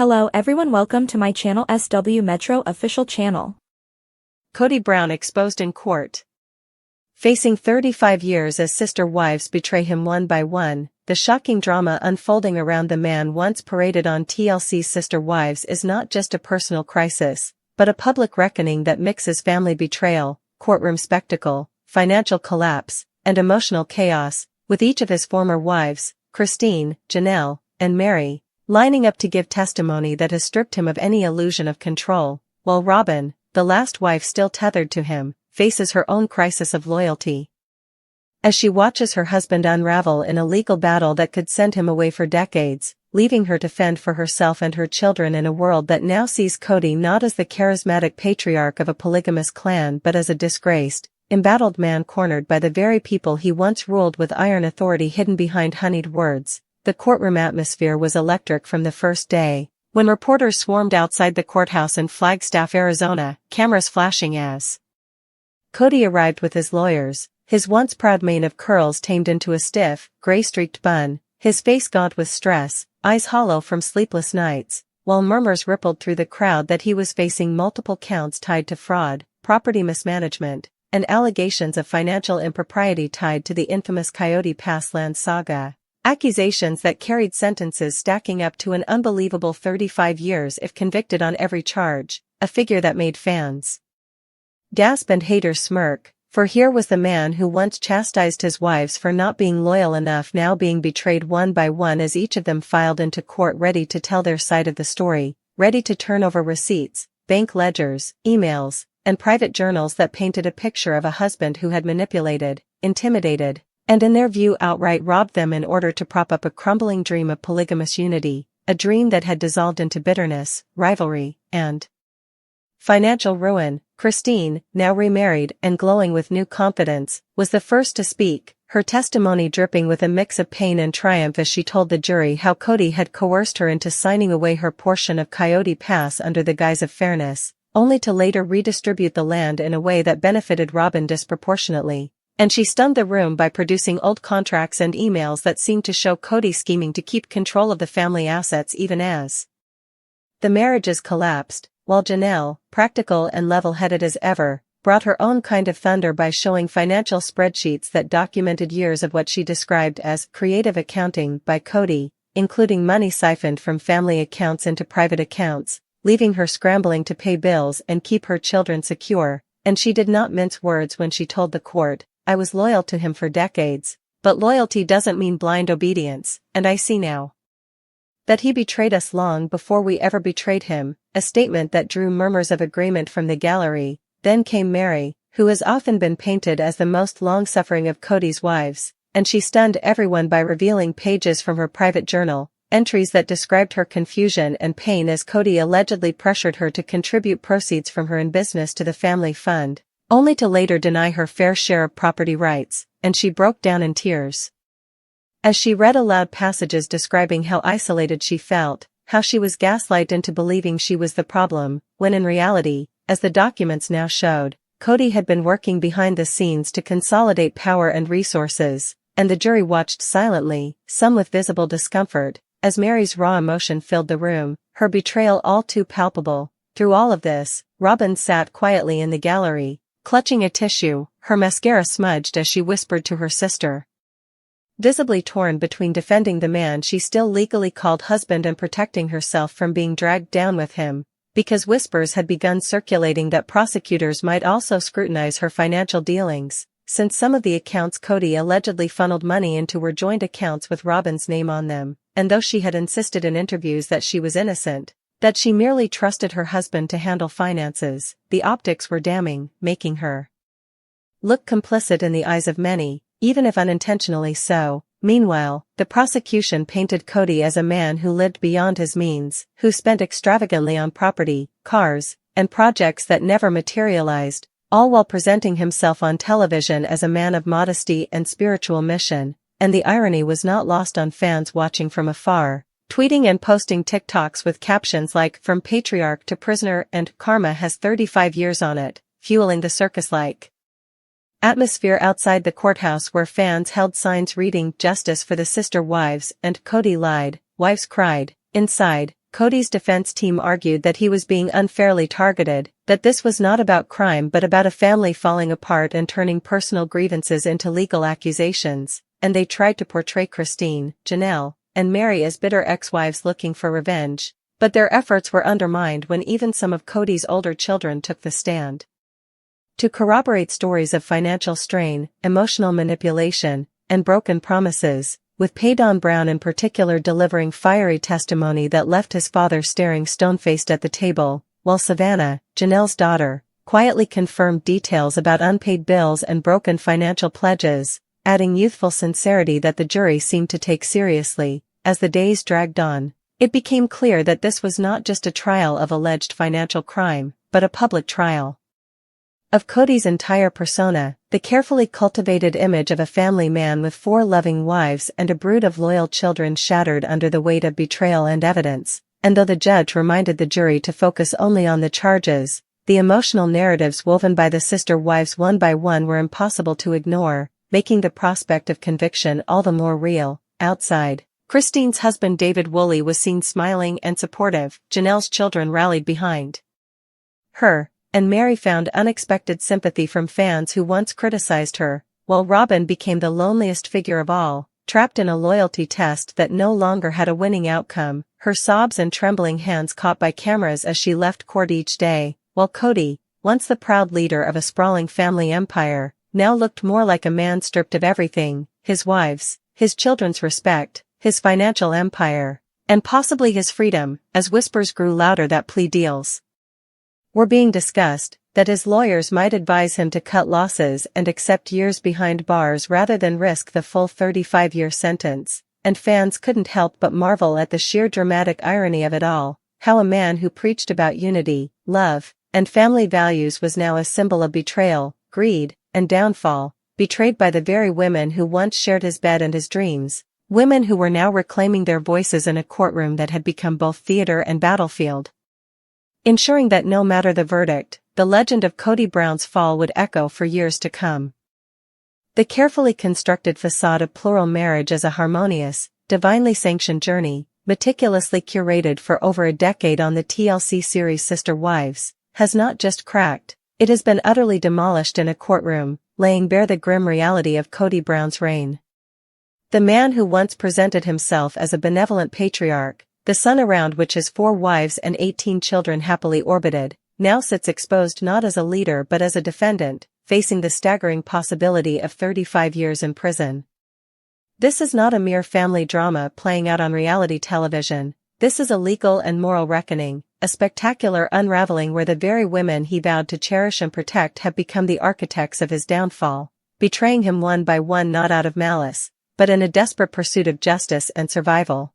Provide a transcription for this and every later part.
Hello everyone, welcome to my channel SW Metro official channel. Kody Brown exposed in court. Facing 35 years as sister wives betray him one by one, the shocking drama unfolding around the man once paraded on TLC's Sister Wives is not just a personal crisis, but a public reckoning that mixes family betrayal, courtroom spectacle, financial collapse, and emotional chaos, with each of his former wives, Christine, Janelle, and Mary, lining up to give testimony that has stripped him of any illusion of control, while Robin, the last wife still tethered to him, faces her own crisis of loyalty. As she watches her husband unravel in a legal battle that could send him away for decades, leaving her to fend for herself and her children in a world that now sees Kody not as the charismatic patriarch of a polygamous clan but as a disgraced, embattled man cornered by the very people he once ruled with iron authority hidden behind honeyed words. The courtroom atmosphere was electric from the first day, when reporters swarmed outside the courthouse in Flagstaff, Arizona, cameras flashing as Kody arrived with his lawyers, his once proud mane of curls tamed into a stiff, gray-streaked bun, his face gaunt with stress, eyes hollow from sleepless nights, while murmurs rippled through the crowd that he was facing multiple counts tied to fraud, property mismanagement, and allegations of financial impropriety tied to the infamous Coyote Pass land saga. Accusations that carried sentences stacking up to an unbelievable 35 years if convicted on every charge, a figure that made fans gasp and haters smirk, for here was the man who once chastised his wives for not being loyal enough now being betrayed one by one as each of them filed into court ready to tell their side of the story, ready to turn over receipts, bank ledgers, emails, and private journals that painted a picture of a husband who had manipulated, intimidated, and in their view outright robbed them in order to prop up a crumbling dream of polygamous unity, a dream that had dissolved into bitterness, rivalry, and financial ruin. Christine, now remarried and glowing with new confidence, was the first to speak, her testimony dripping with a mix of pain and triumph as she told the jury how Kody had coerced her into signing away her portion of Coyote Pass under the guise of fairness, only to later redistribute the land in a way that benefited Robin disproportionately. And she stunned the room by producing old contracts and emails that seemed to show Kody scheming to keep control of the family assets even as the marriages collapsed, while Janelle, practical and level-headed as ever, brought her own kind of thunder by showing financial spreadsheets that documented years of what she described as creative accounting by Kody, including money siphoned from family accounts into private accounts, leaving her scrambling to pay bills and keep her children secure. And she did not mince words when she told the court, "I was loyal to him for decades, but loyalty doesn't mean blind obedience, and I see now that he betrayed us long before we ever betrayed him," a statement that drew murmurs of agreement from the gallery. Then came Mary, who has often been painted as the most long-suffering of Kody's wives, and she stunned everyone by revealing pages from her private journal, entries that described her confusion and pain as Kody allegedly pressured her to contribute proceeds from her business to the family fund, only to later deny her fair share of property rights, and she broke down in tears as she read aloud passages describing how isolated she felt, how she was gaslighted into believing she was the problem, when in reality, as the documents now showed, Kody had been working behind the scenes to consolidate power and resources, and the jury watched silently, some with visible discomfort, as Mary's raw emotion filled the room, her betrayal all too palpable. Through all of this, Robin sat quietly in the gallery, clutching a tissue, her mascara smudged as she whispered to her sister, visibly torn between defending the man she still legally called husband and protecting herself from being dragged down with him, because whispers had begun circulating that prosecutors might also scrutinize her financial dealings, since some of the accounts Kody allegedly funneled money into were joint accounts with Robin's name on them, and though she had insisted in interviews that she was innocent, that she merely trusted her husband to handle finances, the optics were damning, making her look complicit in the eyes of many, even if unintentionally so. Meanwhile, the prosecution painted Kody as a man who lived beyond his means, who spent extravagantly on property, cars, and projects that never materialized, all while presenting himself on television as a man of modesty and spiritual mission, and the irony was not lost on fans watching from afar, tweeting and posting TikToks with captions like "From Patriarch to Prisoner" and "Karma has 35 years on it," fueling the circus-like atmosphere outside the courthouse where fans held signs reading "Justice for the Sister Wives" and "Kody lied, wives cried." Inside, Kody's defense team argued that he was being unfairly targeted, that this was not about crime but about a family falling apart and turning personal grievances into legal accusations, and they tried to portray Christine, Janelle, and Mary as bitter ex-wives looking for revenge, but their efforts were undermined when even some of Kody's older children took the stand. To corroborate stories of financial strain, emotional manipulation, and broken promises, with Kody Brown in particular delivering fiery testimony that left his father staring stone-faced at the table, while Savannah, Janelle's daughter, quietly confirmed details about unpaid bills and broken financial pledges, adding youthful sincerity that the jury seemed to take seriously. As the days dragged on, it became clear that this was not just a trial of alleged financial crime, but a public trial of Kody's entire persona, the carefully cultivated image of a family man with 4 loving wives and a brood of loyal children shattered under the weight of betrayal and evidence. And though the judge reminded the jury to focus only on the charges, the emotional narratives woven by the sister wives one by one were impossible to ignore, making the prospect of conviction all the more real. Outside, Christine's husband David Woolley was seen smiling and supportive. Janelle's children rallied behind her, and Mary found unexpected sympathy from fans who once criticized her, while Robyn became the loneliest figure of all, trapped in a loyalty test that no longer had a winning outcome, her sobs and trembling hands caught by cameras as she left court each day, while Kody, once the proud leader of a sprawling family empire, now looked more like a man stripped of everything: his wives, his children's respect, his financial empire, and possibly his freedom, as whispers grew louder that plea deals were being discussed, that his lawyers might advise him to cut losses and accept years behind bars rather than risk the full 35-year sentence, and fans couldn't help but marvel at the sheer dramatic irony of it all, how a man who preached about unity, love, and family values was now a symbol of betrayal, greed, and downfall, betrayed by the very women who once shared his bed and his dreams, women who were now reclaiming their voices in a courtroom that had become both theater and battlefield. Ensuring that no matter the verdict, the legend of Kody Brown's fall would echo for years to come. The carefully constructed facade of plural marriage as a harmonious, divinely sanctioned journey, meticulously curated for over a decade on the TLC series Sister Wives, has not just cracked, it has been utterly demolished in a courtroom, laying bare the grim reality of Kody Brown's reign. The man who once presented himself as a benevolent patriarch, the sun around which his 4 wives and 18 children happily orbited, now sits exposed not as a leader but as a defendant, facing the staggering possibility of 35 years in prison. This is not a mere family drama playing out on reality television, this is a legal and moral reckoning, a spectacular unraveling where the very women he vowed to cherish and protect have become the architects of his downfall, betraying him one by one not out of malice, but in a desperate pursuit of justice and survival.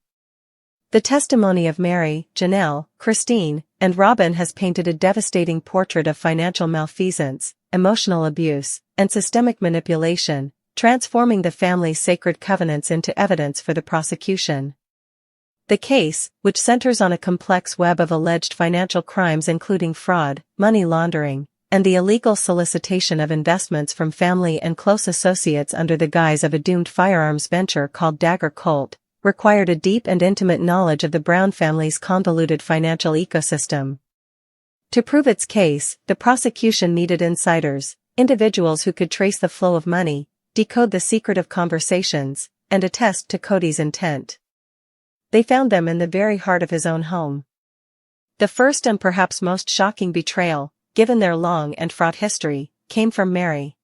The testimony of Mary, Janelle, Christine, and Robyn has painted a devastating portrait of financial malfeasance, emotional abuse, and systemic manipulation, transforming the family's sacred covenants into evidence for the prosecution. The case, which centers on a complex web of alleged financial crimes including fraud, money laundering, and the illegal solicitation of investments from family and close associates under the guise of a doomed firearms venture called Dagger Colt, required a deep and intimate knowledge of the Brown family's convoluted financial ecosystem. To prove its case, the prosecution needed insiders, individuals who could trace the flow of money, decode the secret of conversations, and attest to Kody's intent. They found them in the very heart of his own home. The first and perhaps most shocking betrayal, given their long and fraught history, came from Mary.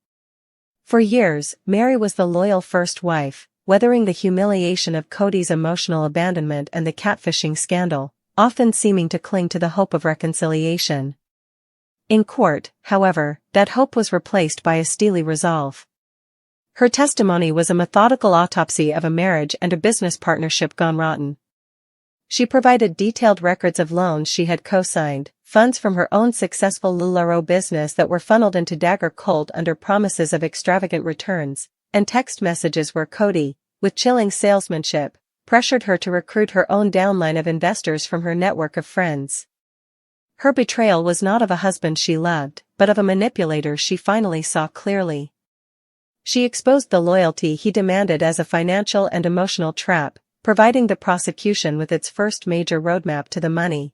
For years, Mary was the loyal first wife, weathering the humiliation of Kody's emotional abandonment and the catfishing scandal, often seeming to cling to the hope of reconciliation. In court, however, that hope was replaced by a steely resolve. Her testimony was a methodical autopsy of a marriage and a business partnership gone rotten. She provided detailed records of loans she had co-signed, funds from her own successful LuLaRoe business that were funneled into Dagger Colt under promises of extravagant returns, and text messages where Kody, with chilling salesmanship, pressured her to recruit her own downline of investors from her network of friends. Her betrayal was not of a husband she loved, but of a manipulator she finally saw clearly. She exposed the loyalty he demanded as a financial and emotional trap, providing the prosecution with its first major roadmap to the money.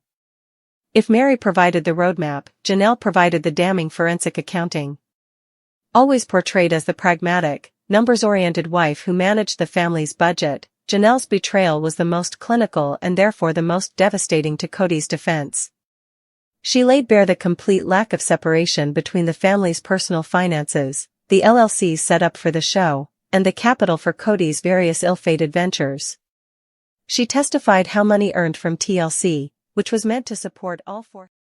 If Mary provided the roadmap, Janelle provided the damning forensic accounting. Always portrayed as the pragmatic, numbers-oriented wife who managed the family's budget, Janelle's betrayal was the most clinical and therefore the most devastating to Kody's defense. She laid bare the complete lack of separation between the family's personal finances, the LLCs set up for the show, and the capital for Kody's various ill-fated ventures. She testified how money earned from TLC, which was meant to support all four